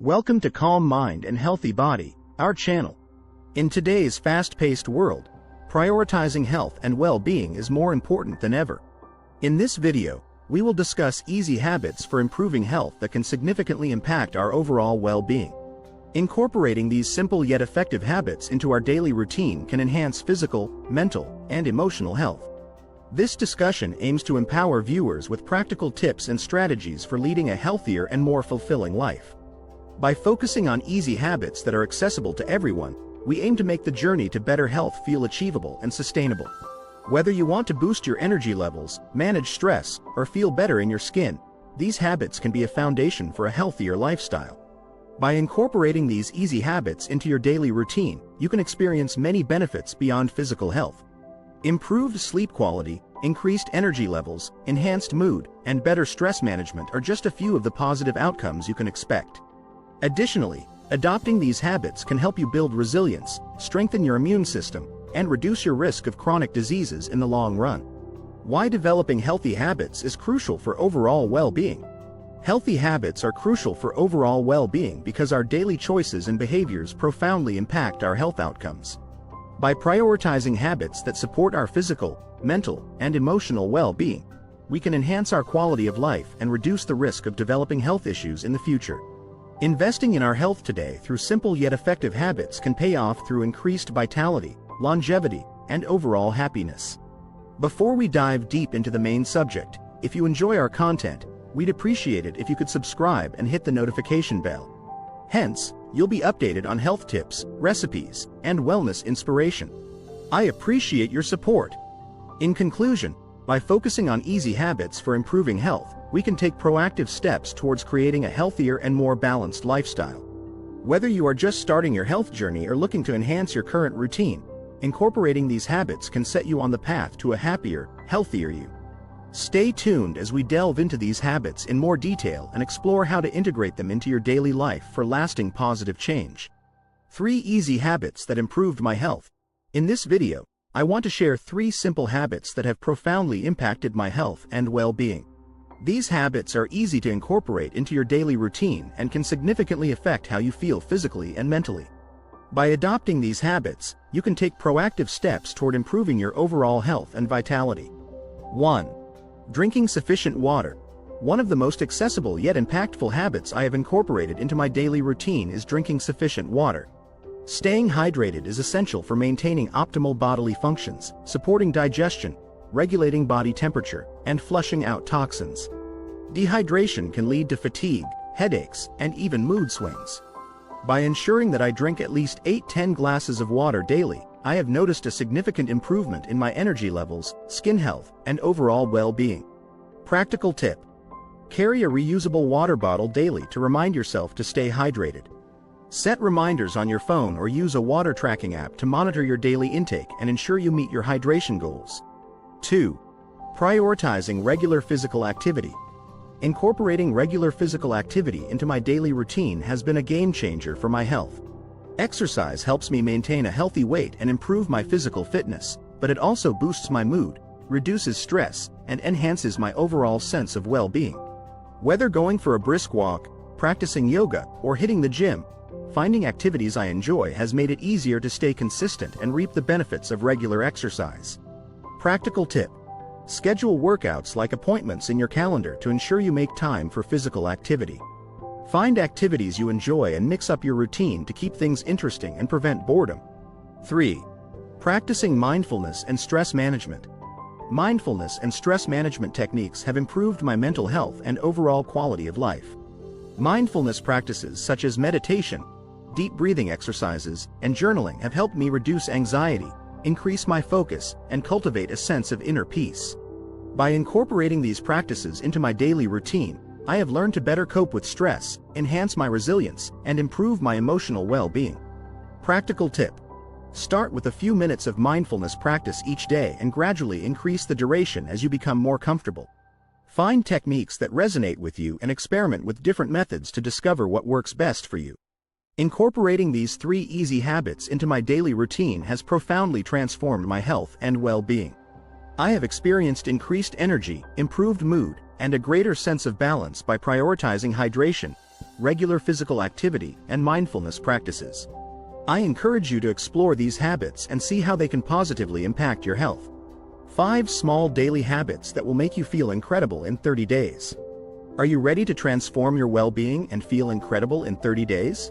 Welcome to Calm Mind and Healthy Body, our channel. In today's fast-paced world, prioritizing health and well-being is more important than ever. In this video, we will discuss easy habits for improving health that can significantly impact our overall well-being. Incorporating these simple yet effective habits into our daily routine can enhance physical, mental, and emotional health. This discussion aims to empower viewers with practical tips and strategies for leading a healthier and more fulfilling life. By focusing on easy habits that are accessible to everyone, we aim to make the journey to better health feel achievable and sustainable. Whether you want to boost your energy levels, manage stress, or feel better in your skin, these habits can be a foundation for a healthier lifestyle. By incorporating these easy habits into your daily routine, you can experience many benefits beyond physical health. Improved sleep quality, increased energy levels, enhanced mood, and better stress management are just a few of the positive outcomes you can expect. Additionally, adopting these habits can help you build resilience, strengthen your immune system, and reduce your risk of chronic diseases in the long run. Why developing healthy habits is crucial for overall well-being. Healthy habits are crucial for overall well-being because our daily choices and behaviors profoundly impact our health outcomes. By prioritizing habits that support our physical, mental, and emotional well-being, we can enhance our quality of life and reduce the risk of developing health issues in the future. Investing in our health today through simple yet effective habits can pay off through increased vitality, longevity, and overall happiness. Before we dive deep into the main subject, if you enjoy our content, we'd appreciate it if you could subscribe and hit the notification bell. Hence, you'll be updated on health tips, recipes, and wellness inspiration. I appreciate your support. In conclusion, by focusing on easy habits for improving health, we can take proactive steps towards creating a healthier and more balanced lifestyle. Whether you are just starting your health journey or looking to enhance your current routine, incorporating these habits can set you on the path to a happier, healthier you. Stay tuned as we delve into these habits in more detail and explore how to integrate them into your daily life for lasting positive change. 3 easy habits that improved my health. In this video, I want to share 3 simple habits that have profoundly impacted my health and well-being. These habits are easy to incorporate into your daily routine and can significantly affect how you feel physically and mentally. By adopting these habits, you can take proactive steps toward improving your overall health and vitality. 1. Drinking sufficient water. One of the most accessible yet impactful habits I have incorporated into my daily routine is drinking sufficient water. Staying hydrated is essential for maintaining optimal bodily functions, supporting digestion, regulating body temperature, and flushing out toxins. Dehydration can lead to fatigue, headaches, and even mood swings. By ensuring that I drink at least 8-10 glasses of water daily, I have noticed a significant improvement in my energy levels, skin health, and overall well-being. Practical tip: carry a reusable water bottle daily to remind yourself to stay hydrated. Set reminders on your phone or use a water tracking app to monitor your daily intake and ensure you meet your hydration goals. 2. Prioritizing regular physical activity. Incorporating regular physical activity into my daily routine has been a game changer for my health. Exercise helps me maintain a healthy weight and improve my physical fitness, but it also boosts my mood, reduces stress, and enhances my overall sense of well-being. Whether going for a brisk walk, practicing yoga, or hitting the gym, finding activities I enjoy has made it easier to stay consistent and reap the benefits of regular exercise. Practical tip: schedule workouts like appointments in your calendar to ensure you make time for physical activity. Find activities you enjoy and mix up your routine to keep things interesting and prevent boredom. 3. Practicing mindfulness and stress management. Mindfulness and stress management techniques have improved my mental health and overall quality of life. Mindfulness practices such as meditation, deep breathing exercises, and journaling have helped me reduce anxiety, increase my focus, and cultivate a sense of inner peace. By incorporating these practices into my daily routine, I have learned to better cope with stress, enhance my resilience, and improve my emotional well-being. Practical tip: start with a few minutes of mindfulness practice each day and gradually increase the duration as you become more comfortable. Find techniques that resonate with you and experiment with different methods to discover what works best for you. Incorporating these 3 easy habits into my daily routine has profoundly transformed my health and well-being. I have experienced increased energy, improved mood, and a greater sense of balance by prioritizing hydration, regular physical activity, and mindfulness practices. I encourage you to explore these habits and see how they can positively impact your health. 5 small daily habits that will make you feel incredible in 30 days. Are you ready to transform your well-being and feel incredible in 30 days?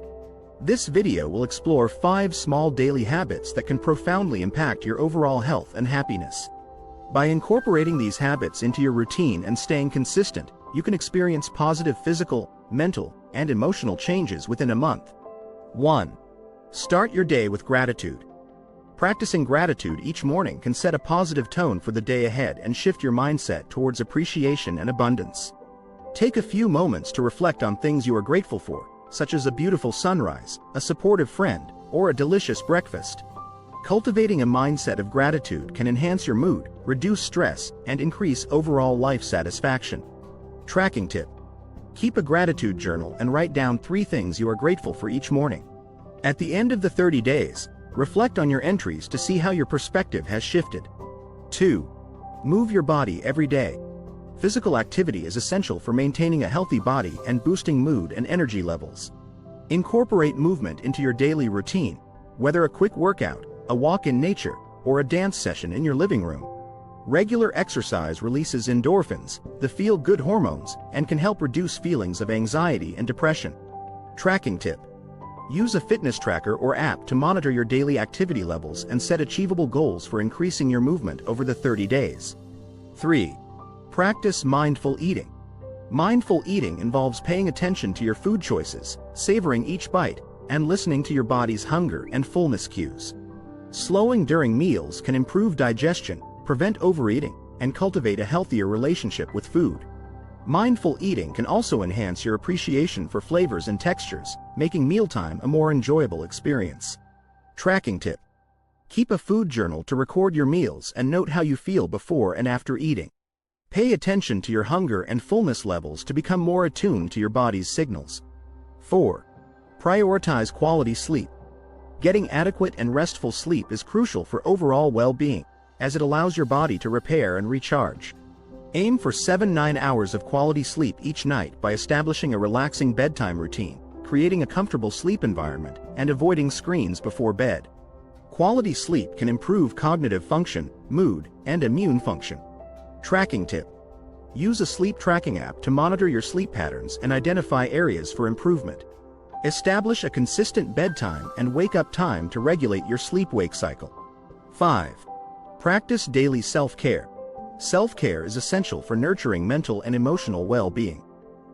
This video will explore 5 small daily habits that can profoundly impact your overall health and happiness. By incorporating these habits into your routine and staying consistent, you can experience positive physical, mental, and emotional changes within a month. 1. Start your day with gratitude. Practicing gratitude each morning can set a positive tone for the day ahead and shift your mindset towards appreciation and abundance. Take a few moments to reflect on things you are grateful for, such as a beautiful sunrise, a supportive friend, or a delicious breakfast. Cultivating a mindset of gratitude can enhance your mood, reduce stress, and increase overall life satisfaction. Tracking tip. Keep a gratitude journal and write down 3 things you are grateful for each morning. At the end of the 30 days, reflect on your entries to see how your perspective has shifted. 2. Move your body every day. Physical activity is essential for maintaining a healthy body and boosting mood and energy levels. Incorporate movement into your daily routine, whether a quick workout, a walk in nature, or a dance session in your living room. Regular exercise releases endorphins, the feel-good hormones, and can help reduce feelings of anxiety and depression. Tracking tip. Use a fitness tracker or app to monitor your daily activity levels and set achievable goals for increasing your movement over the 30 days. 3. Practice mindful eating. Mindful eating involves paying attention to your food choices, savoring each bite, and listening to your body's hunger and fullness cues. Slowing during meals can improve digestion, prevent overeating, and cultivate a healthier relationship with food. Mindful eating can also enhance your appreciation for flavors and textures, making mealtime a more enjoyable experience. Tracking tip. Keep a food journal to record your meals and note how you feel before and after eating. Pay attention to your hunger and fullness levels to become more attuned to your body's signals. 4. Prioritize quality sleep. Getting adequate and restful sleep is crucial for overall well-being, as it allows your body to repair and recharge. Aim for 7-9 hours of quality sleep each night by establishing a relaxing bedtime routine, creating a comfortable sleep environment, and avoiding screens before bed. Quality sleep can improve cognitive function, mood, and immune function. Tracking tip. Use a sleep tracking app to monitor your sleep patterns and identify areas for improvement. Establish a consistent bedtime and wake-up time to regulate your sleep-wake cycle. 5. Practice daily self-care. Self-care is essential for nurturing mental and emotional well-being.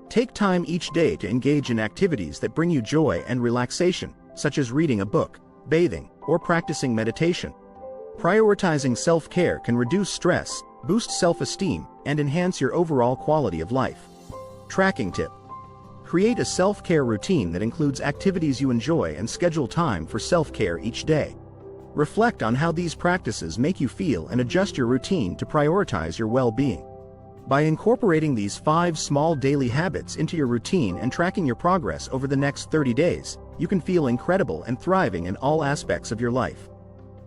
Take time each day to engage in activities that bring you joy and relaxation, such as reading a book, bathing, or practicing meditation. Prioritizing self-care can reduce stress, boost self-esteem, and enhance your overall quality of life. Tracking tip. Create a self-care routine that includes activities you enjoy and schedule time for self-care each day. Reflect on how these practices make you feel and adjust your routine to prioritize your well-being. By incorporating these 5 small daily habits into your routine and tracking your progress over the next 30 days, you can feel incredible and thriving in all aspects of your life.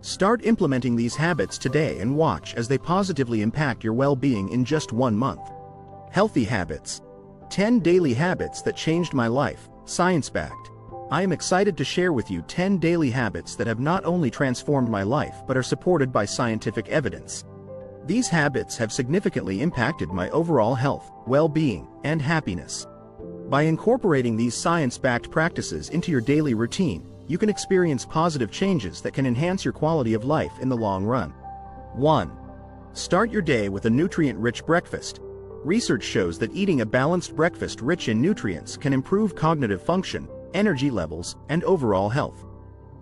Start implementing these habits today and watch as they positively impact your well-being in just 1 month. Healthy habits. 10 daily habits that changed my life, science-backed. I am excited to share with you 10 daily habits that have not only transformed my life but are supported by scientific evidence. These habits have significantly impacted my overall health, well-being, and happiness. By incorporating these science-backed practices into your daily routine, you can experience positive changes that can enhance your quality of life in the long run. 1. Start your day with a nutrient-rich breakfast. Research shows that eating a balanced breakfast rich in nutrients can improve cognitive function, energy levels, and overall health.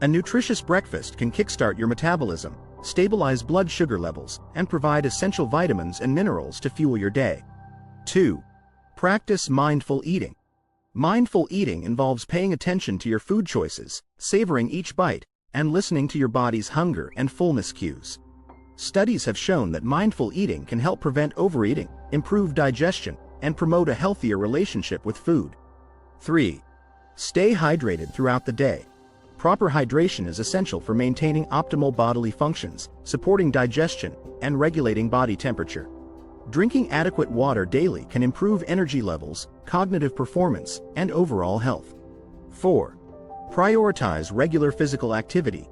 A nutritious breakfast can kickstart your metabolism, stabilize blood sugar levels, and provide essential vitamins and minerals to fuel your day. 2. Practice mindful eating. Mindful eating involves paying attention to your food choices, savoring each bite, and listening to your body's hunger and fullness cues. Studies have shown that mindful eating can help prevent overeating, improve digestion, and promote a healthier relationship with food. 3. Stay hydrated throughout the day. Proper hydration is essential for maintaining optimal bodily functions, supporting digestion, and regulating body temperature. Drinking adequate water daily can improve energy levels, cognitive performance, and overall health. 4. Prioritize regular physical activity.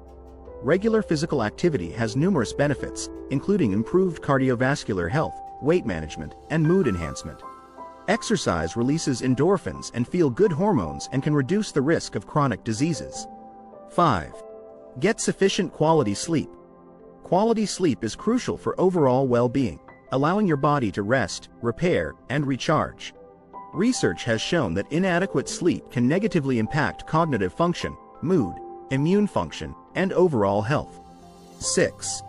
Regular physical activity has numerous benefits, including improved cardiovascular health, weight management, and mood enhancement. Exercise releases endorphins and feel-good hormones and can reduce the risk of chronic diseases. 5. Get sufficient quality sleep. Quality sleep is crucial for overall well-being, allowing your body to rest, repair, and recharge. Research has shown that inadequate sleep can negatively impact cognitive function, mood, immune function, and overall health. 6.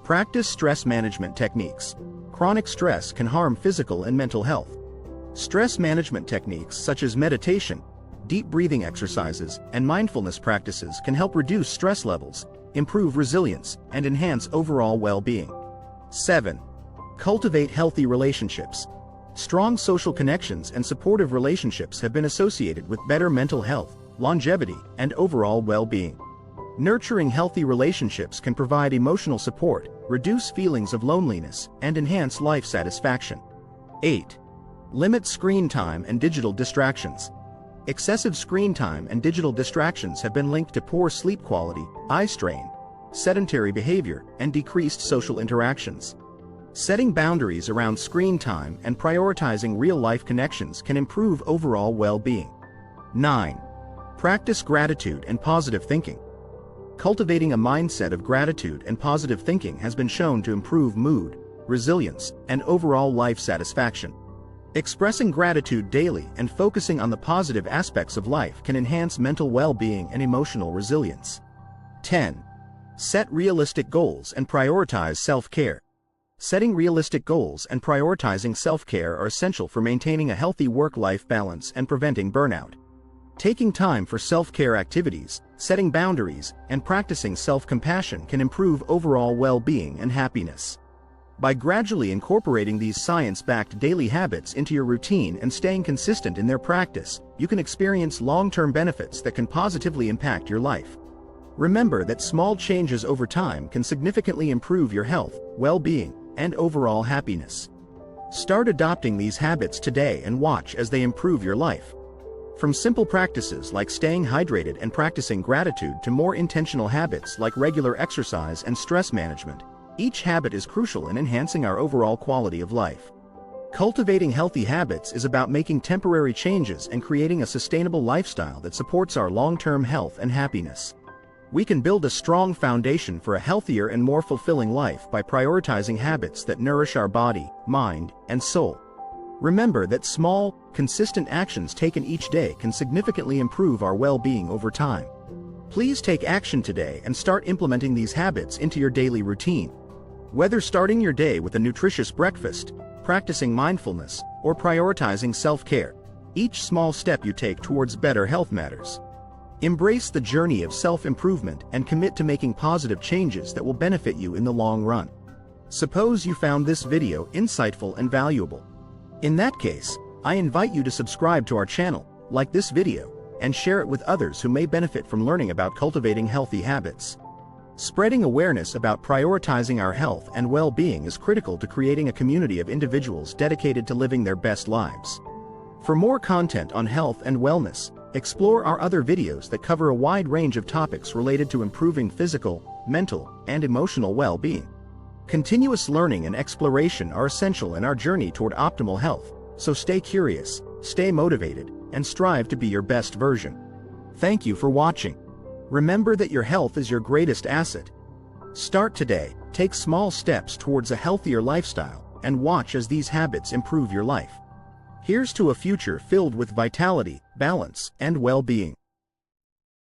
Practice stress management techniques. Chronic stress can harm physical and mental health. Stress management techniques such as meditation, deep breathing exercises, and mindfulness practices can help reduce stress levels, improve resilience, and enhance overall well-being. 7. Cultivate healthy relationships. Strong social connections and supportive relationships have been associated with better mental health, longevity, and overall well-being. Nurturing healthy relationships can provide emotional support, reduce feelings of loneliness, and enhance life satisfaction. 8. Limit screen time and digital distractions. Excessive screen time and digital distractions have been linked to poor sleep quality, eye strain, sedentary behavior, and decreased social interactions. Setting boundaries around screen time and prioritizing real-life connections can improve overall well-being. 9. Practice gratitude and positive thinking. Cultivating a mindset of gratitude and positive thinking has been shown to improve mood, resilience, and overall life satisfaction. Expressing gratitude daily and focusing on the positive aspects of life can enhance mental well-being and emotional resilience. 10. Set realistic goals and prioritize self-care. Setting realistic goals and prioritizing self-care are essential for maintaining a healthy work-life balance and preventing burnout. Taking time for self-care activities, setting boundaries, and practicing self-compassion can improve overall well-being and happiness. By gradually incorporating these science-backed daily habits into your routine and staying consistent in their practice, you can experience long-term benefits that can positively impact your life. Remember that small changes over time can significantly improve your health, well-being, and overall happiness. Start adopting these habits today and watch as they improve your life. From simple practices like staying hydrated and practicing gratitude to more intentional habits like regular exercise and stress management, each habit is crucial in enhancing our overall quality of life. Cultivating healthy habits is about making temporary changes and creating a sustainable lifestyle that supports our long-term health and happiness. We can build a strong foundation for a healthier and more fulfilling life by prioritizing habits that nourish our body, mind, and soul. Remember that small, consistent actions taken each day can significantly improve our well-being over time. Please take action today and start implementing these habits into your daily routine. Whether starting your day with a nutritious breakfast, practicing mindfulness, or prioritizing self-care, each small step you take towards better health matters. Embrace the journey of self-improvement and commit to making positive changes that will benefit you in the long run. Suppose you found this video insightful and valuable. In that case, I invite you to subscribe to our channel, like this video, and share it with others who may benefit from learning about cultivating healthy habits. Spreading awareness about prioritizing our health and well-being is critical to creating a community of individuals dedicated to living their best lives. For more content on health and wellness, explore our other videos that cover a wide range of topics related to improving physical, mental, and emotional well-being. Continuous learning and exploration are essential in our journey toward optimal health, so stay curious, stay motivated, and strive to be your best version. Thank you for watching. Remember that your health is your greatest asset. Start today, take small steps towards a healthier lifestyle, and watch as these habits improve your life. Here's to a future filled with vitality, balance, and well-being.